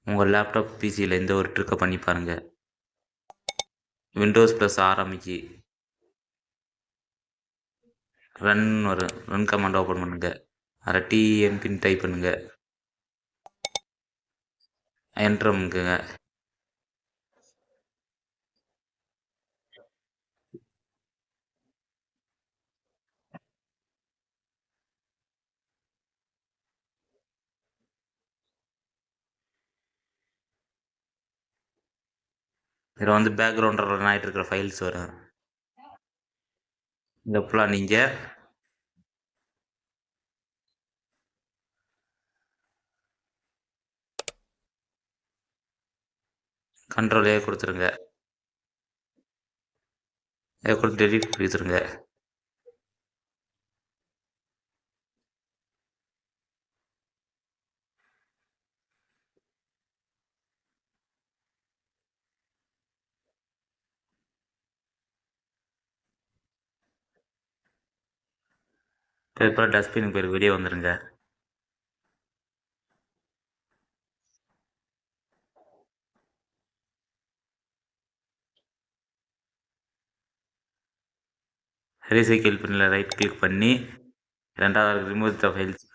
உங்கள் லேப்டாப் பிசியில் இந்த ஒரு ட்ரிக்கை பண்ணி பாருங்கள். விண்டோஸ் ப்ளஸ் ஆரம்பிச்சு ரன் வரும். ரன் கமாண்ட் ஓப்பன் பண்ணுங்கள். அதில் டிஎம்பின்னு டைப் பண்ணுங்கள். என்டர் அமுக்குங்க. இதில் வந்து பேக்ரவுண்டில் ரன் ஆகிட்டு இருக்கிற ஃபைல்ஸ் வரும். இந்த ஃபுல்லாக நீங்கள் கண்ட்ரோல் கொடுத்துருங்க. கொடுத்து டெலிட் கொடுத்துருங்க. அதுக்கப்புறம் டஸ்ட்பின் பேர் வெளியே வந்துடுங்க. ரீசைக்கிள் பின்னில் ரைட் கிளிக் பண்ணி ரெண்டாவது ரிமூவ் த ஃபைல்ஸ்.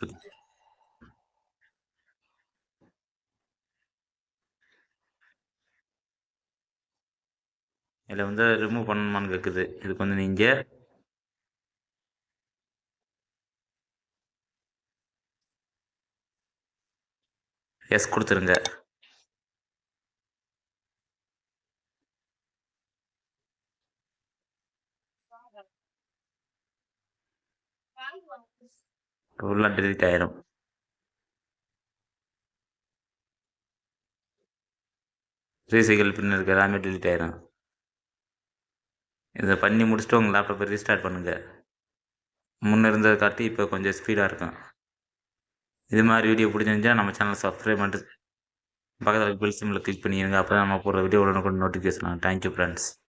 இதில் வந்து ரிமூவ் பண்ணணுமான்னு கேட்குது. இதுக்கு வந்து நீங்கள் எஸ் கொடுத்துருங்க. ஃபுல்லாக டெலிட் ஆயிரும். ரீசைக்கிள் பின் இருக்க எல்லாமே டெலிட் ஆயிரும். இதை பண்ணி முடிச்சுட்டு உங்கள் லேப்டாப்பை ரீஸ்டார்ட் பண்ணுங்கள். முன்னே இருந்ததை காட்டி இப்போ கொஞ்சம் ஸ்பீடாக இருக்கும். இது மாதிரி வீடியோ பிடிச்சிருந்துச்சா நம்ம சேனலை சப்ஸ்கிரைப் பண்ணிட்டு பக்கத்தில் பெல் சிம்மில் கிளிக் பண்ணிடுங்க. அப்போ தான் நம்ம போகிற வீடியோ உடனுக்குடன் நோட்டிஃபிகேஷன் ஆகும். Thank you friends.